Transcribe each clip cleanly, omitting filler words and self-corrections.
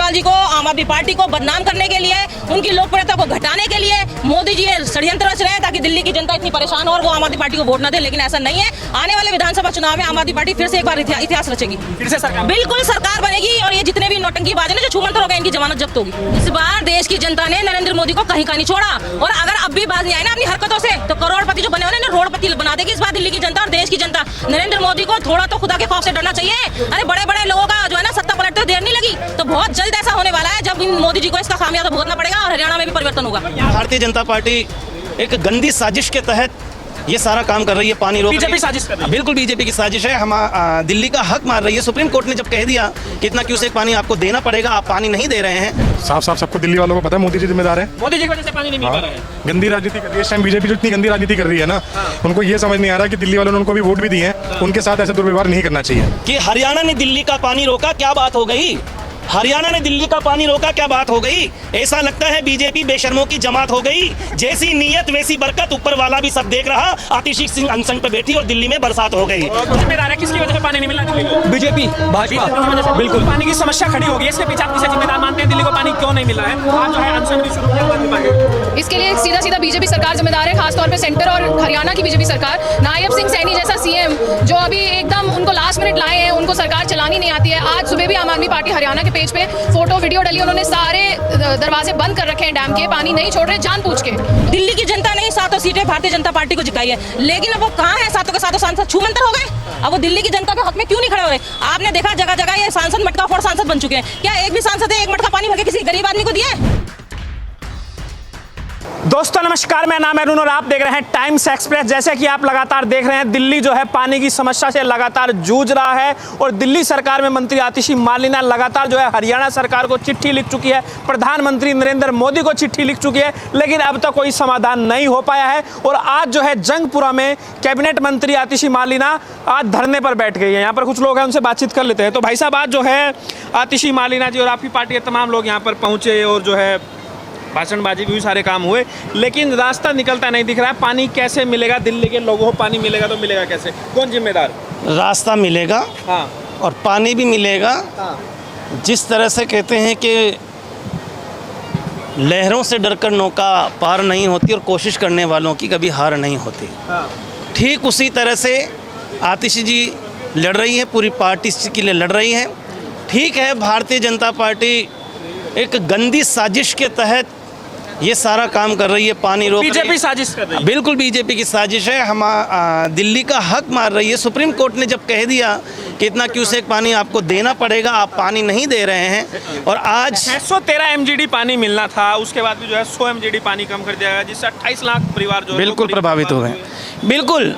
केजरीवाल जी को, आम आदमी पार्टी को बदनाम करने के लिए, उनकी लोकप्रियता को घटाने के लिए मोदी जी षड्यंत्र रच रहे हैं ताकि दिल्ली की जनता इतनी परेशान हो और वो आम आदमी पार्टी को वोट न दे। लेकिन ऐसा नहीं है। आने वाले विधानसभा चुनाव में आम आदमी पार्टी फिर से एक बार इतिहास रचेगी, फिर से सरकार, बिल्कुल सरकार बनेगी। और ये जितने भी नौटंकीबाज हैं जो छूमंतर हो गए, इनकी जमानत जब्त होगी। इस बार देश की जनता ने नरेंद्र मोदी को कहीं का नहीं छोड़ा। और अगर अब भी बाज नहीं आए ना अपनी हरकतों से, तो करोड़पति जो बने हुए हैं रोडपति बना देगी इस बार दिल्ली की जनता और देश की जनता। नरेंद्र मोदी को थोड़ा तो खुदा के खौफ से डरना चाहिए। अरे बड़े बड़े लोगों का जो है ना सत्ता पलटते देर नहीं लगी, तो बहुत जल्द ऐसा होने वाला है जब मोदी जी को इसका खामियाजा भुगतना पड़ेगा और हरियाणा में भी परिवर्तन होगा। भारतीय जनता पार्टी एक गंदी साजिश के तहत ये सारा काम कर रही है। पानी रोक बीजेपी साजिश कर रही है। बिल्कुल बीजेपी की साजिश है। हम दिल्ली का हक मार रही है। सुप्रीम कोर्ट ने जब कह दिया कि इतना क्यूसेक पानी आपको देना पड़ेगा, आप पानी नहीं दे रहे हैं। साफ साफ सबको दिल्ली वालों को पता है मोदी जी जिम्मेदार है। मोदी जी की वजह से पानी नहीं मिल पा रहा है। गंदी राजनीति कर रही है इस टाइम बीजेपी, जो इतनी गंदी राजनीति कर रही है ना, उनको ये समझ नहीं आ रहा कि दिल्ली वालों ने उनको भी वोट भी दिए हैं, उनके साथ ऐसा दुर्व्यवहार नहीं करना चाहिए। कि हरियाणा ने दिल्ली का पानी रोका, क्या बात हो गई? हरियाणा ने दिल्ली का पानी रोका, क्या बात हो गई? ऐसा लगता है बीजेपी बेशर्मों की जमात हो गई। जैसी नीयत वैसी बरकत, ऊपर वाला भी सब देख रहा। आतिशी सिंह अनशन पे बैठी और दिल्ली में बरसात हो गई। जिम्मेदार है किसकी वजह से पानी नहीं मिल रहा दिल्ली को? बीजेपी, भाजपा। बिल्कुल पानी की समस्या खड़ी होगी। इसके पीछे आप किसे जिम्मेदार मानते हैं? दिल्ली को पानी क्यों नहीं मिल रहा है? आज जो है अनशन भी शुरू किया। इसके लिए सीधा सीधा बीजेपी सरकार जिम्मेदार है, खासतौर पे सेंटर और हरियाणा की बीजेपी सरकार। नायब सिंह सैनी जैसा सीएम जो अभी एकदम उनको लास्ट मिनट लाए हैं, उनको सरकार चलानी नहीं आती है। आज सुबह भी आम आदमी पार्टी हरियाणा के पेज पे फोटो वीडियो डली, उन्होंने सारे दरवाजे बंद कर रखे हैं डैम के, पानी नहीं छोड़ रहे जानबूझ के। दिल्ली की जनता ने 7 सीटें भारतीय जनता पार्टी को जिताई है, लेकिन अब वो कहाँ है? 7 के 7 सांसद छूमंतर हो गए। अब वो दिल्ली की जनता के हक में क्यों नहीं खड़े हो रहे? आपने देखा जगह जगह ये सांसद मटका फोड़ सांसद बन चुके हैं। क्या एक भी सांसद है एक मटका पानी भर के किसी गरीब आदमी को दिया है? दोस्तों नमस्कार, मैं नाम है अरुण और आप देख रहे हैं टाइम्स एक्सप्रेस। जैसे कि आप लगातार देख रहे हैं, दिल्ली जो है पानी की समस्या से लगातार जूझ रहा है और दिल्ली सरकार में मंत्री आतिशी मालिना लगातार जो है हरियाणा सरकार को चिट्ठी लिख चुकी है, प्रधानमंत्री नरेंद्र मोदी को चिट्ठी लिख चुकी है, लेकिन अब तक कोई समाधान नहीं हो पाया है। और आज जो है जंगपुरा में कैबिनेट मंत्री आतिशी मालिना आज धरने पर बैठ गई है। यहाँ पर कुछ लोग हैं, उनसे बातचीत कर लेते हैं। तो भाई साहब, आज जो है आतिशी मालिना जी और आपकी पार्टी के तमाम लोग यहाँ पर पहुँचे और जो है भाषणबाजी भी सारे काम हुए, लेकिन रास्ता निकलता नहीं दिख रहा है। पानी कैसे मिलेगा? दिल्ली के लोगों को पानी मिलेगा तो मिलेगा कैसे? कौन जिम्मेदार? रास्ता मिलेगा, हाँ, और पानी भी मिलेगा। हाँ, जिस तरह से कहते हैं कि लहरों से डरकर नौका पार नहीं होती और कोशिश करने वालों की कभी हार नहीं होती, हाँ। ठीक उसी तरह से आतिशी जी लड़ रही है, पूरी पार्टी के लिए लड़ रही है। ठीक है, भारतीय जनता पार्टी एक गंदी साजिश के तहत ये सारा काम कर रही है। पानी रोक बीजेपी साजिश कर रही है। बिल्कुल बीजेपी की साजिश है। हम दिल्ली का हक मार रही है। सुप्रीम कोर्ट ने जब कह दिया कि इतना क्यूसेक पानी आपको देना पड़ेगा, आप पानी नहीं दे रहे हैं, और आज 613 MGD पानी मिलना था, उसके बाद भी जो है 100 MGD पानी कम कर दिया गया, जिससे 28 लाख परिवार जो बिल्कुल प्रभावित हुए हैं। बिल्कुल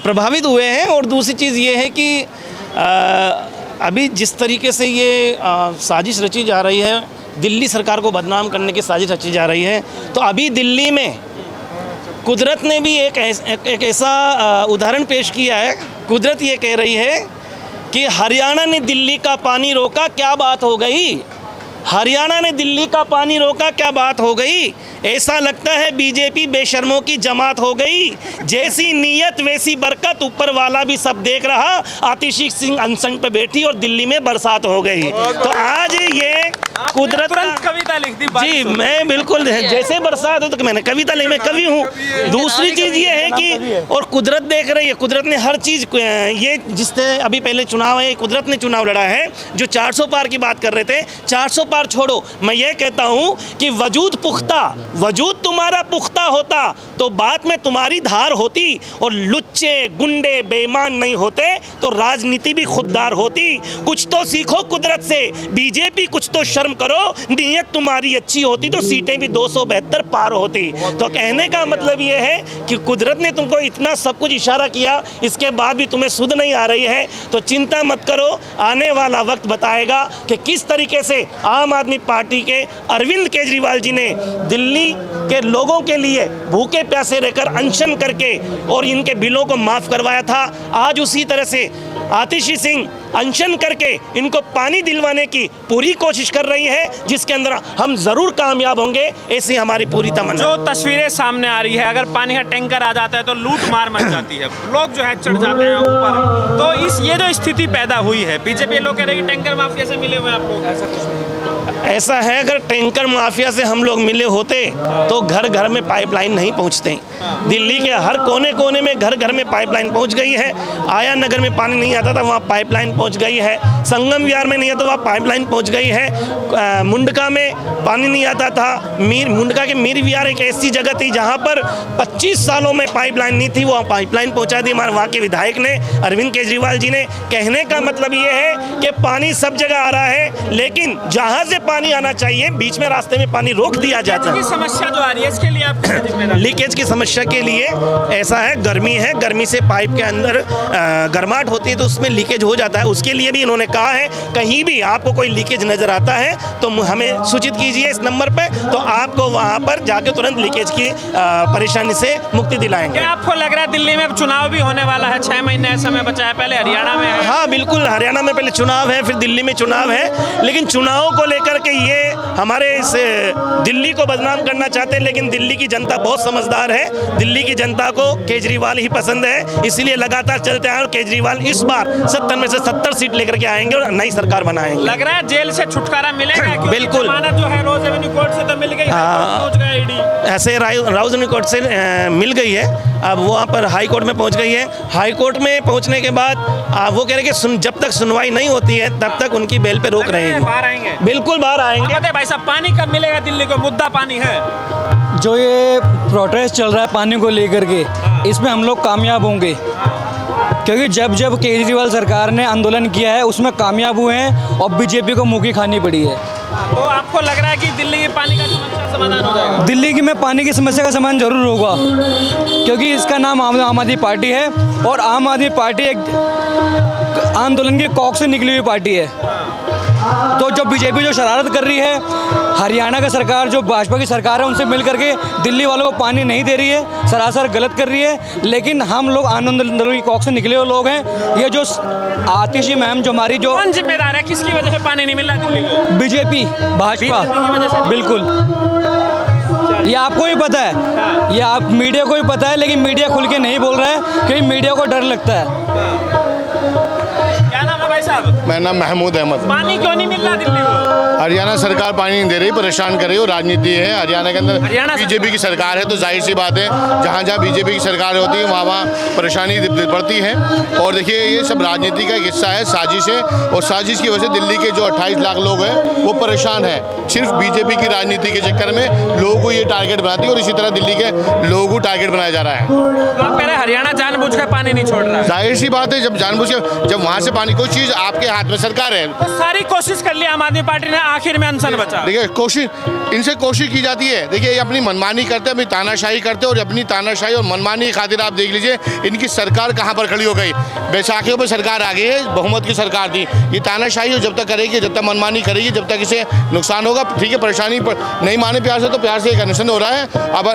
प्रभावित हुए हैं। और दूसरी चीज़ ये है कि अभी जिस तरीके से ये साजिश रची जा रही है, दिल्ली सरकार को बदनाम करने की साजिश रची जा रही है, तो अभी दिल्ली में कुदरत ने भी एक ऐसा उदाहरण पेश किया है। कुदरत ये कह रही है कि हरियाणा ने दिल्ली का पानी रोका, क्या बात हो गई? हरियाणा ने दिल्ली का पानी रोका, क्या बात हो गई? ऐसा लगता है बीजेपी बेशर्मों की जमात हो गई। जैसी नीयत वैसी बरकत, ऊपर वाला भी सब देख रहा। आतिशी सिंह अनशन पे बैठी और दिल्ली में बरसात हो गई। तो आज ये कुदरत कविता लिख दी जी, मैं बिल्कुल जैसे बरसात हो तो मैंने कविता लिखी, मैं कवि हूँ। दूसरी चीज़ ये है कि और कुदरत देख रही है। कुदरत ने हर चीज़, ये जिससे अभी पहले चुनाव है, कुदरत ने चुनाव लड़ा है। जो 400 पार की बात कर रहे थे, 400 पार छोड़ो, मैं ये कहता हूँ कि वजूद तुम्हारा पुख्ता होता तो बात में तुम्हारी धार होती, और लुच्चे गुंडे बेईमान नहीं होते तो राजनीति भी खुददार होती। कुछ तो सीखो कुदरत से, बीजेपी कुछ तो शर्म करो। नीयत तुम्हारी अच्छी होती तो सीटें भी 272 पार होती। तो कहने का मतलब ये है कि कुदरत ने तुमको इतना सब कुछ इशारा किया, इसके बाद भी तुम्हें सुध नहीं आ रही है, तो चिंता मत करो। आने वाला वक्त बताएगा कि किस तरीके से आम आदमी पार्टी के अरविंद केजरीवाल जी ने दिल्ली के लोगों के लिए भूखे प्यासे रहकर अनशन करके और इनके बिलों को माफ करवाया था। आज उसी तरह से आतिशी सिंह अनशन करके इनको पानी दिलवाने की पूरी कोशिश कर रही है, जिसके अंदर हम जरूर कामयाब होंगे, ऐसी हमारी पूरी तमन्ना। जो तस्वीरें सामने आ रही है, अगर पानी का टैंकर आ जाता है तो लूट मार मच जाती है, लोग जो है चढ़ जाते हैं ऊपर। तो ये जो स्थिति पैदा हुई है, बीजेपी लोग कह रहे हैं कि टैंकर माफिया से मिले हुए आप लोग, ऐसा कुछ नहीं। ऐसा है, अगर टैंकर माफिया से हम लोग मिले होते तो घर घर में पाइपलाइन नहीं पहुंचते। दिल्ली के हर कोने कोने में घर घर में पाइपलाइन पहुंच गई है। आया नगर में पानी नहीं आता था, वहाँ पाइपलाइन पहुंच गई है। संगम विहार में नहीं आता, वहाँ पाइपलाइन पहुंच गई है। मुंडका में पानी नहीं आता था। मुंडका के मीर विहार एक ऐसी जगह थी जहाँ पर 25 सालों में पाइपलाइन नहीं थी, वो पाइपलाइन पहुँचा दी हमारे वहाँ के विधायक ने, अरविंद केजरीवाल जी ने। कहने का मतलब ये है कि पानी सब जगह आ रहा है, लेकिन जहाँ से पानी आना चाहिए बीच में रास्ते में पानी रोक दिया जाता है। समस्या जो आ रही है इसके लिए आप लीकेज की समस्या के लिए ऐसा है, गर्मी से पाइप के अंदर गर्माहट होती है तो उसमें लीकेज हो जाता है। उसके लिए भी इन्होंने कहा है कहीं भी आपको कोई लीकेज नजर आता है तो हमें सूचित कीजिए इस नंबर पे, तो आपको वहां पर जाके तुरंत लीकेज की परेशानी से मुक्ति दिलाएंगे। क्या आपको लग रहा है दिल्ली में चुनाव भी होने वाला है? 6 महीने समय बचा है, पहले हरियाणा में है। हाँ बिल्कुल, हरियाणा में पहले चुनाव है, फिर दिल्ली में चुनाव है, लेकिन चुनावों को लेकर के ये हमारे इस दिल्ली को बदनाम करना चाहते हैं, लेकिन दिल्ली की जनता बहुत समझदार है। दिल्ली की जनता को केजरीवाल ही पसंद है, इसीलिए लगातार चलते हैं और केजरीवाल इस बार 70 में से 70 सीट लेकर के आएंगे और नई सरकार बनाएंगे। लग रहा है जेल से छुटकारा मिलेगा? बिल्कुल, जो है रोज रेवेन्यू कोर्ट से तो मिल गई, पहुंच गया ईडी। ऐसे राउज कोर्ट से मिल गई है, अब वो वहाँ पर हाई कोर्ट में पहुँच गई है। हाई कोर्ट में पहुँचने के बाद वो कह रहे कि जब तक सुनवाई नहीं होती है तब तक उनकी बेल पे रोक रहेगी। बाहर आएंगे? बिल्कुल बाहर आएंगे। भाई साहब, पानी कब मिलेगा दिल्ली को? मुद्दा पानी है। जो ये प्रोटेस्ट चल रहा है पानी को लेकर के, इसमें हम लोग कामयाब होंगे, क्योंकि जब जब केजरीवाल सरकार ने आंदोलन किया है उसमें कामयाब हुए हैं और बीजेपी को मुँह की खानी पड़ी है। तो आपको लग रहा है कि दिल्ली की पानी का समस्या समाधान हो जाएगा? दिल्ली की में पानी की समस्या का समाधान जरूर होगा, क्योंकि इसका नाम आम आदमी पार्टी है और आम आदमी पार्टी एक आंदोलन की कॉक से निकली हुई पार्टी है। तो जो बीजेपी जो शरारत कर रही है, हरियाणा का सरकार जो भाजपा की सरकार है उनसे मिल करके दिल्ली वालों को पानी नहीं दे रही है, सरासर गलत कर रही है। लेकिन हम लोग आंदोलन की कॉक से निकले हुए लोग हैं। ये जो आतिशी मैम जो हमारी जो कौन जिम्मेदार है, किसकी वजह से पानी नहीं मिल रहा दिल्ली को? बीजेपी, भाजपा, बिल्कुल। ये आपको ही पता है, ये आप मीडिया को ही पता है, लेकिन मीडिया खुल के नहीं बोल रहा है क्योंकि मीडिया को डर लगता है। क्या नाम है भाई साहब? मेरा नाम महमूद अहमद। पानी क्यों नहीं मिल रहा दिल्ली को? हरियाणा सरकार पानी नहीं दे रही, परेशान कर रही है। राजनीति है हरियाणा के अंदर, हरियाणा बीजेपी की सरकार है तो जाहिर सी बात है जहाँ जहाँ बीजेपी की सरकार होती है वहाँ परेशानी बढ़ती है। और देखिए ये सब राजनीति का एक हिस्सा है, साजिश है, और साजिश की वजह से दिल्ली के जो 28 लाख लोग हैं वो परेशान हैं। सिर्फ बीजेपी की राजनीति के चक्कर में लोगों को ये टारगेट बनाती है और इसी तरह दिल्ली के लोगों को टारगेट बनाया जा रहा है। तो आप कह रहे हैं हरियाणा जानबूझकर पानी नहीं छोड़ रहा है? जाहिर सी बात है, जब जानबूझ के जब वहाँ से पानी, कोई चीज़ आपके हाथ में, सरकार है तो सारी कोशिश कर ली आम आदमी पार्टी ने, आखिर में अनशन बचा। देखिए इनसे कोशिश की जाती है। देखिए ये अपनी मनमानी करते हैं, अपनी तानाशाही करते हैं, और अपनी तानाशाही और मनमानी की खातिर आप देख लीजिए इनकी सरकार कहाँ पर खड़ी हो गई। बैसाखियों पर सरकार आ गई है, बहुमत की सरकार थी। ये तानाशाही जब तक करेगी, जब तक मनमानी करेगी, जब तक इसे नुकसान होगा। ठीक है, परेशानी पर नहीं माने प्यार से तो प्यार से एक अनशन हो रहा है।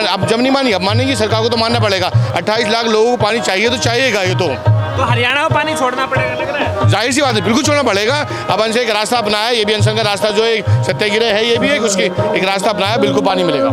अब जब नहीं मानी, अब मानेगी सरकार को तो मानना पड़ेगा। 28 लाख लोगों को पानी चाहिए तो चाहिएगा, ये तो हरियाणा को पानी छोड़ना पड़ेगा लग रहा है। जाहिर सी बात है, बिल्कुल छोड़ना पड़ेगा। अब अनशन एक रास्ता अपनाया, ये भी अनशन का रास्ता जो है सत्याग्रह है, ये भी एक उसकी एक रास्ता अपनाया, बिल्कुल पानी मिलेगा।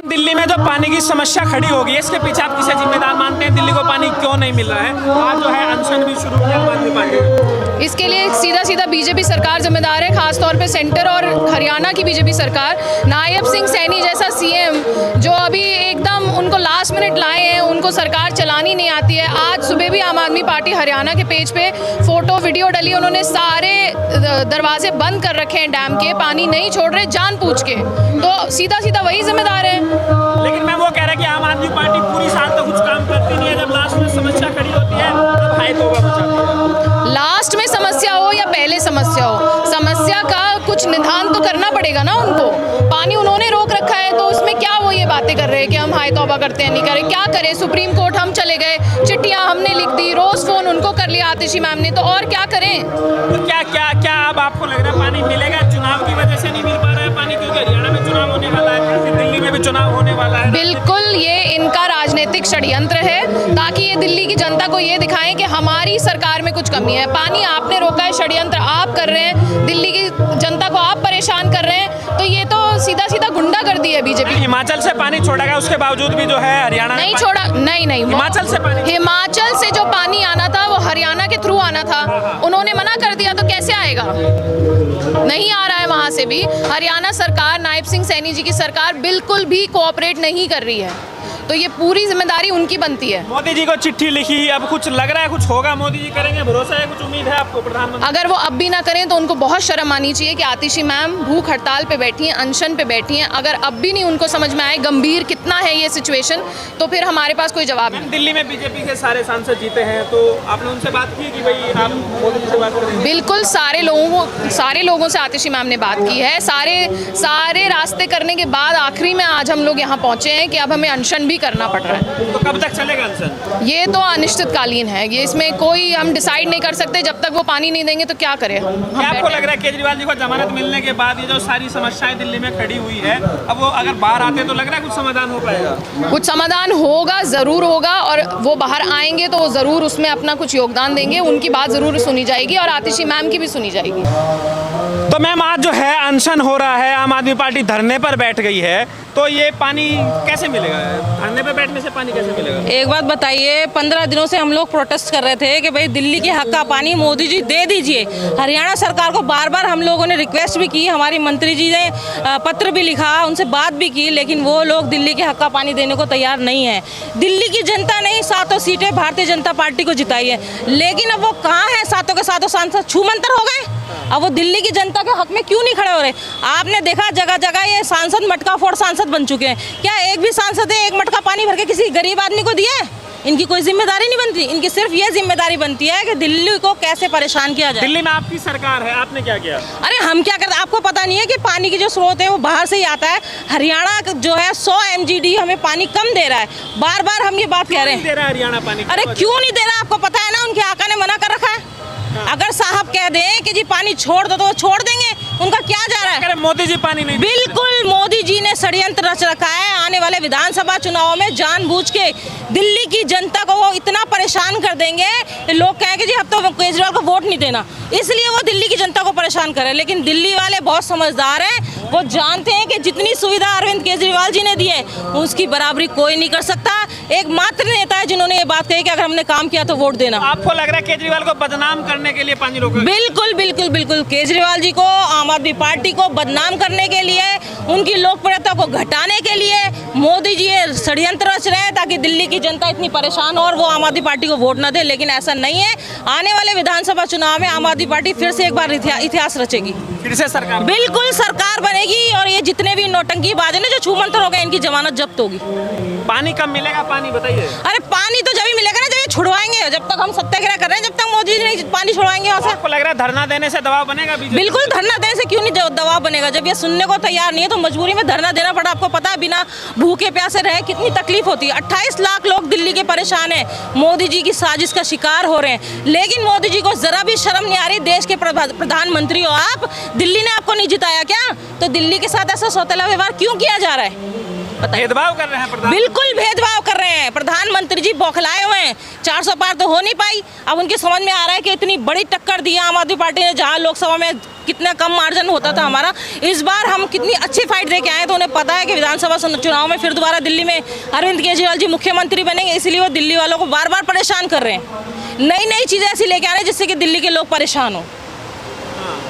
दिल्ली में जो पानी की समस्या खड़ी होगी, इसके पीछे आप किसे जिम्मेदार मानते हैं? दिल्ली को पानी क्यों नहीं मिल रहा है? आज जो है अनशन भी शुरू किया आम आदमी पार्टी ने। इसके लिए सीधा सीधा बीजेपी सरकार जिम्मेदार है, खासतौर पे सेंटर और हरियाणा की बीजेपी सरकार। नायब सिंह सैनी जैसा सीएम जो अभी एकदम उनको लास्ट मिनट लाए हैं, उनको सरकार चलानी नहीं आती है। आज सुबह भी आम आदमी पार्टी हरियाणा के पेज पे फोटो वीडियो डली, उन्होंने सारे दरवाजे बंद कर रखे हैं डैम के, पानी नहीं छोड़ रहे जानबूझ के। तो सीधा सीधा वही जिम्मेदार है। लेकिन मैं वो कह रहा कि आम आदमी पार्टी पूरी साल तो कुछ काम करती नहीं है, जब लास्ट में समस्या खड़ी होती है तब हाई तौबा मचाती है। लास्ट में समस्या हो या पहले समस्या हो, समस्या का कुछ निदान तो करना पड़ेगा ना उनको। पानी उन्होंने रोक रखा है तो उसमें क्या वो ये बातें कर रहे हैं कि हम हाई तौबा करते हैं, नहीं करें? क्या करें? सुप्रीम कोर्ट हम चले गए, चिट्ठियां हमने लिख दी, रोज फोन उनको कर लिया आतिशी मैम ने, तो और क्या करें? तो क्या अब आपको लग रहा है पानी मिलेगा? चुनाव की वजह से नहीं मिल पा रहा है पानी, क्योंकि हरियाणा में चुनाव होने वाला है, फिर दिल्ली में भी चुनाव होने वाला है। बिल्कुल, ये इनका राजनीतिक षड्यंत्र है ताकि ये दिल्ली की जनता को ये दिखाएं कि हमारी सरकार में कुछ कमी है। पानी आपने रोका है, षड्यंत्र आप कर रहे हैं, दिल्ली की जनता को आप परेशान कर रहे हैं, तो ये तो सीधा सीधा गुंडा मना कर दी है बीजेपी। हिमाचल से पानी छोड़ा गया, उसके बावजूद भी जो है हरियाणा ने नहीं छोड़ा, नहीं हिमाचल से पानी, हिमाचल से जो पानी आना था वो हरियाणा के थ्रू आना था, उन्होंने मना कर दिया तो कैसे आएगा? नहीं आ रहा है वहाँ से भी। हरियाणा सरकार, नायब सिंह सैनी जी की सरकार बिल्कुल भी कोऑपरेट नहीं कर रही है, तो ये पूरी जिम्मेदारी उनकी बनती है। मोदी जी को चिट्ठी लिखी, अब कुछ लग रहा है कुछ होगा, मोदी जी करेंगे, भरोसा है, कुछ उम्मीद है आपको प्रधानमंत्री? अगर वो अब भी ना करें तो उनको बहुत शर्म आनी चाहिए कि आतिशी मैम भूख हड़ताल पे बैठी हैं, अनशन पे बैठी हैं। अगर अब भी नहीं उनको समझ में आए गंभीर कितना है ये सिचुएशन, तो फिर हमारे पास कोई जवाब नहीं। दिल्ली में बीजेपी के सारे सांसद जीते हैं, तो आपने उनसे बात की कि भाई आप मोदी जी से बात करेंगे? बिल्कुल, सारे लोगों से आतिशी मैम ने बात की है। सारे रास्ते करने के बाद आखिरी में आज हम लोग यहाँ पहुँचे हैं कि अब हमें अनशन भी करना पड़ रहा है। तो कब तक चलेगा अनशन? ये तो अनिश्चितकालीन है, ये इसमें कोई हम डिसाइड नहीं कर सकते। जब तक वो पानी नहीं देंगे तो क्या करें हम क्या आपको बैठे। लग रहा है केजरीवाल जी को जमानत मिलने के बाद ये जो सारी समस्याएं दिल्ली में खड़ी हुई है, अब वो अगर बाहर आते तो लग रहा है कुछ समाधान हो पाएगा? कुछ समाधान होगा, ज़रूर होगा, और वो बाहर आएंगे तो ज़रूर उसमें अपना कुछ योगदान देंगे, उनकी बात ज़रूर सुनी जाएगी और आतिशी मैम की भी सुनी जाएगी। तो मैम आज जो है अनशन हो रहा है, आम आदमी पार्टी धरने पर बैठ गई है, तो ये पानी कैसे मिलेगा? धरने पर बैठने से पानी कैसे मिलेगा? एक बात बताइए, 15 दिनों से हम लोग प्रोटेस्ट कर रहे थे कि भाई दिल्ली के हक का पानी मोदी जी दे दीजिए। हरियाणा सरकार को बार बार हम लोगों ने रिक्वेस्ट भी की, हमारी मंत्री जी ने पत्र भी लिखा, उनसे बात भी की, लेकिन वो लोग दिल्ली के हक का पानी देने को तैयार नहीं है। दिल्ली की जनता ने 7 सीटें भारतीय जनता पार्टी को जिताई है, लेकिन अब वो कहाँ है? 7 के 7 सांसद छूमंतर हो गए। अब वो दिल्ली की जनता के हक में क्यों नहीं खड़े हो रहे? आपने देखा जगह जगह ये सांसद मटका फोड़ सांसद बन चुके हैं। क्या एक भी सांसद है एक मटका पानी भर के किसी गरीब आदमी को दिया है? इनकी कोई जिम्मेदारी नहीं बनती, इनकी सिर्फ ये जिम्मेदारी बनती है कि दिल्ली को कैसे परेशान किया जाए। दिल्ली में आपकी सरकार है, आपने क्या किया? अरे हम क्या करते हैं? आपको पता नहीं है कि पानी की जो स्रोत है वो बाहर से ही आता है। हरियाणा जो है 100 MGD हमें पानी कम दे रहा है, बार बार हम ये बात कह रहे हैं। दे रहा है हरियाणा पानी? अरे क्यों नहीं दे रहा? आपको पता है ना, उनके आका ने मना कर रखा है। अगर साहब कह दें कि जी पानी छोड़ दो तो वो छोड़ देंगे, उनका क्या जा रहा है? मोदी जी पानी नहीं? बिल्कुल, मोदी जी ने षड्यंत्र रच रखा है। आने वाले विधानसभा चुनाव में जानबूझ के दिल्ली की जनता को वो इतना परेशान कर देंगे कि लोग कहेंगे जी अब तो केजरीवाल को वोट नहीं देना, इसलिए वो दिल्ली की जनता को परेशान करे। लेकिन दिल्ली वाले बहुत समझदार हैं, वो जानते हैं कि जितनी सुविधा अरविंद केजरीवाल जी ने दी है उसकी बराबरी कोई नहीं कर सकता। एकमात्र नेता है जिन्होंने ये बात कही कि अगर हमने काम किया तो वोट देना। आपको लग रहा है केजरीवाल को बदनाम करने के लिए पानी रोका? बिल्कुल बिल्कुल बिल्कुल, केजरीवाल जी को, आम आदमी पार्टी को बदनाम करने के लिए, उनकी लोकप्रियता को घटाने के लिए मोदी जी ये षड्यंत्र रच रहे हैं ताकि दिल्ली की जनता इतनी परेशान हो और वो आम आदमी पार्टी को वोट ना दे। लेकिन ऐसा नहीं है, आने वाले विधानसभा चुनाव में आम आदमी पार्टी फिर से एक बार इतिहास रचेगी, फिर से सरकार? बिल्कुल सरकार बनेगी, और ये जितने भी नौटंकीबाज हैं ना जो छूमंतर हो गए, इनकी जमानत जब्त होगी। पानी कब मिलेगा? पानी बताइए। अरे पानी तो जब ही मिलेगा ना जब ये छुड़वाएंगे। जब तक हम सत्याग्रह कर रहे हैं, जब तक मोदी जी नहीं पानी छुड़वाएंगे वहाँ से। आपको लग रहा है धरना देने से दबाव बनेगा बीजेपी? बिल्कुल, धरना देने से क्यों नहीं दबाव बनेगा? जब ये सुनने को तैयार नहीं है तो मजबूरी में धरना देना पड़ा। आपको पता है बिना भूखे प्यासे रहे कितनी तकलीफ होती है। 28 लाख लोग दिल्ली के परेशान हैं, मोदी जी की साजिश का शिकार हो रहे हैं। लेकिन मोदी जी को जरा भी शर्म नहीं आ रही। देश के प्रधानमंत्री हो आप, दिल्ली ने आपको नहीं जिताया क्या? तो दिल्ली के साथ ऐसा सौतेला व्यवहार क्यों किया जा रहा है? भेदभाव कर रहे हैं प्रधान? बिल्कुल भेदभाव कर रहे हैं। प्रधानमंत्री जी बौखलाए हुए हैं। 400 पार तो हो नहीं पाई, अब उनके समझ में आ रहा है कि इतनी बड़ी टक्कर दी आम आदमी पार्टी ने, जहां लोकसभा में कितना कम मार्जिन होता था हमारा, इस बार हम कितनी अच्छी फाइट दे के आए। तो उन्हें पता है कि विधानसभा चुनाव में फिर दोबारा दिल्ली में अरविंद केजरीवाल जी मुख्यमंत्री बनेंगे, इसलिए वो दिल्ली वालों को बार बार परेशान कर रहे हैं। नई नई चीज़ें ऐसी लेके आ रहे हैं जिससे कि दिल्ली के लोग परेशान हो।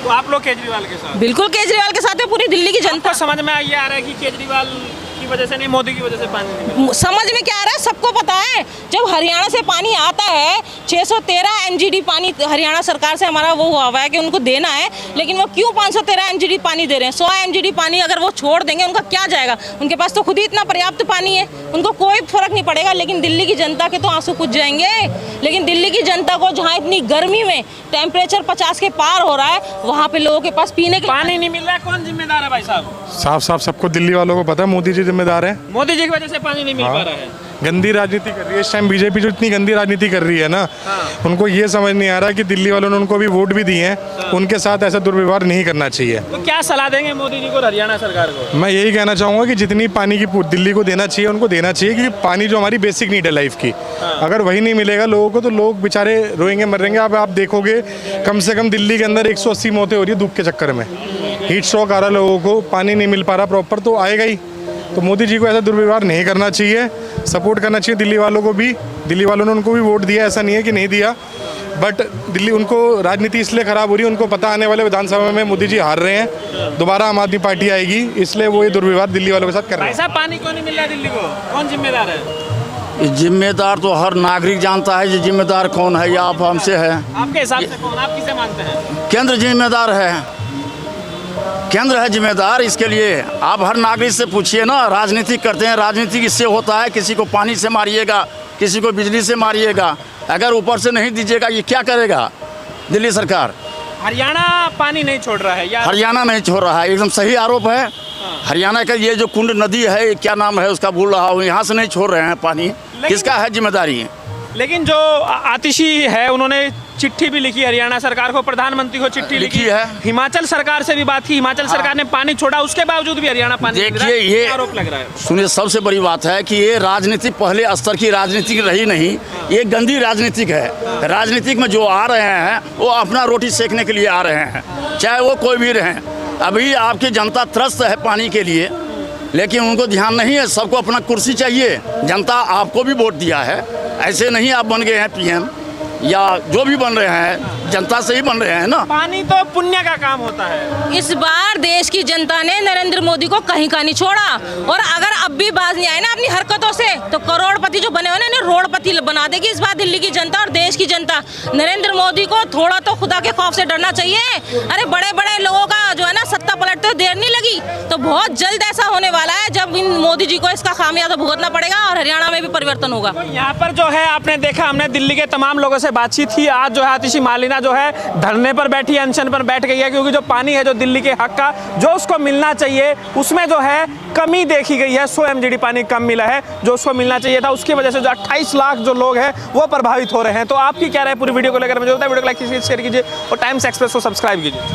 तो आप लोग केजरीवाल के साथ? बिल्कुल केजरीवाल के साथ है पूरी दिल्ली की जनता। समझ में ये आ रहा है कि केजरीवाल की वजह से नहीं, मोदी की वजह से पानी नहीं मिल रहा? समझ में क्या आ रहा है? सबको पता है, जब हरियाणा से पानी आता है 613 MGD पानी हरियाणा सरकार से हमारा वो हुआ है कि उनको देना है, लेकिन वो क्यों 513 MGD पानी दे रहे हैं? 100 MGD पानी अगर वो छोड़ देंगे उनका क्या जाएगा? उनके पास तो खुद ही इतना पर्याप्त पानी है, उनको कोई फर्क नहीं पड़ेगा। लेकिन दिल्ली की जनता के तो आंसू कुछ जाएंगे। लेकिन दिल्ली की जनता को जहाँ इतनी गर्मी में टेम्परेचर 50 के पार हो रहा है, वहाँ पे लोगों के पास पीने के पानी नहीं मिल रहा है। कौन जिम्मेदार है भाई साहब? साफ साफ सबको दिल्ली वालों को पता है, मोदी जी जिम्मेदार है। मोदी जी की वजह से पानी नहीं मिल पा रहा है। गंदी राजनीति कर रही है इस टाइम बीजेपी, जो इतनी गंदी राजनीति कर रही है ना, उनको ये समझ नहीं आ रहा कि दिल्ली वालों ने उनको भी वोट भी दिए हैं, उनके साथ ऐसा दुर्व्यवहार नहीं करना चाहिए। तो क्या सलाह देंगे मोदी जी को, हरियाणा सरकार को? मैं यही कहना चाहूँगा कि जितनी पानी की दिल्ली को देना चाहिए उनको देना चाहिए, क्योंकि पानी जो हमारी बेसिक नीड है लाइफ की, अगर वही नहीं मिलेगा लोगों को तो लोग बेचारे रोएंगे मरेंगे। अब आप देखोगे कम से कम दिल्ली के अंदर 180 मौतें हो रही है धूप के चक्कर में। हीट स्ट्रोक आ रहा है लोगों को, पानी नहीं मिल पा रहा प्रॉपर, तो आएगा ही। तो मोदी जी को ऐसा दुर्व्यवहार नहीं करना चाहिए, सपोर्ट करना चाहिए दिल्ली वालों को भी। दिल्ली वालों ने उनको भी वोट दिया, ऐसा नहीं है कि नहीं दिया, बट दिल्ली उनको राजनीति इसलिए ख़राब हो रही है, उनको पता आने वाले विधानसभा में मोदी जी हार रहे हैं, दोबारा आम आदमी पार्टी आएगी, इसलिए वो ये दुर्व्यवहार दिल्ली वालों के साथ कर रहे हैं। ऐसा पानी क्यों नहीं मिल रहा दिल्ली को, कौन जिम्मेदार है? जिम्मेदार तो हर नागरिक जानता है, ये जिम्मेदार कौन है, या आप हमसे है। आपके हिसाब से कौन, आप किसे मानते हैं? केंद्र जिम्मेदार है, केंद्र है जिम्मेदार इसके लिए। आप हर नागरिक से पूछिए ना, राजनीति करते हैं, राजनीति इससे होता है, किसी को पानी से मारिएगा, किसी को बिजली से मारिएगा, अगर ऊपर से नहीं दीजिएगा ये क्या करेगा दिल्ली सरकार? हरियाणा पानी नहीं छोड़ रहा है या हरियाणा नहीं छोड़ रहा है, एकदम सही आरोप है। हरियाणा का ये जो कुंड नदी है, क्या नाम है उसका भूल रहा हूँ, यहाँ से नहीं छोड़ रहे हैं पानी, किसका है जिम्मेदारी? लेकिन जो आतिशी है उन्होंने चिट्ठी भी लिखी हरियाणा सरकार को, प्रधानमंत्री को चिट्ठी लिखी है, हिमाचल सरकार से भी बात की, हिमाचल सरकार ने पानी छोड़ा, उसके बावजूद भी हरियाणा पानी नहीं दे रहा है। देखिए ये आरोप लग रहा है। सुनिए, सबसे बड़ी बात है कि ये राजनीति पहले स्तर की राजनीति रही नहीं, ये गंदी राजनीतिक है। राजनीतिक में जो आ रहे हैं वो अपना रोटी सेकने के लिए आ रहे हैं, चाहे वो कोई भी रहें। अभी आपकी जनता त्रस्त है पानी के लिए, लेकिन उनको ध्यान नहीं है, सबको अपना कुर्सी चाहिए। जनता आपको भी वोट दिया है, ऐसे नहीं आप बन गए हैं पीएम या जो भी बन रहे हैं, जनता से ही बन रहे हैं ना। पानी तो पुण्य का काम होता है। इस बार देश की जनता ने नरेंद्र मोदी को कहीं का नहीं छोड़ा, और अगर अब भी बाज नहीं आए ना अपनी हरकतों से, तो करोड़पति जो बने हुए ना, रोडपति बना देगी इस बार दिल्ली की जनता और देश की जनता। नरेंद्र मोदी को थोड़ा तो खुदा के खौफ से डरना चाहिए। अरे बड़े बड़े लोगों का जो है ना सत्ता पलटते हुए देर नहीं लगी, तो बहुत जल्द ऐसा होने वाला है जब इन मोदी जी को इसका खामियाजा भुगतना पड़ेगा और हरियाणा में भी परिवर्तन होगा। तो यहाँ पर जो है आपने देखा, हमने दिल्ली के तमाम लोगों से बातचीत की। आज जो है आतिशी मालिना जो है धरने पर बैठी है, अनशन पर बैठ गई है, क्योंकि जो पानी है जो दिल्ली के हक का जो उसको मिलना चाहिए उसमें जो है कमी देखी गई है। 100 MGD पानी कम मिला है जो उसको मिलना चाहिए था, उसकी वजह से जो 28 लाख जो लोग हैं वो प्रभावित हो रहे हैं। तो आपकी क्या राय पूरी वीडियो को लेकर मुझे होता है? वीडियो को लाइक कीजिए, शेयर कीजिए और टाइम्स एक्सप्रेस को सब्सक्राइब कीजिए।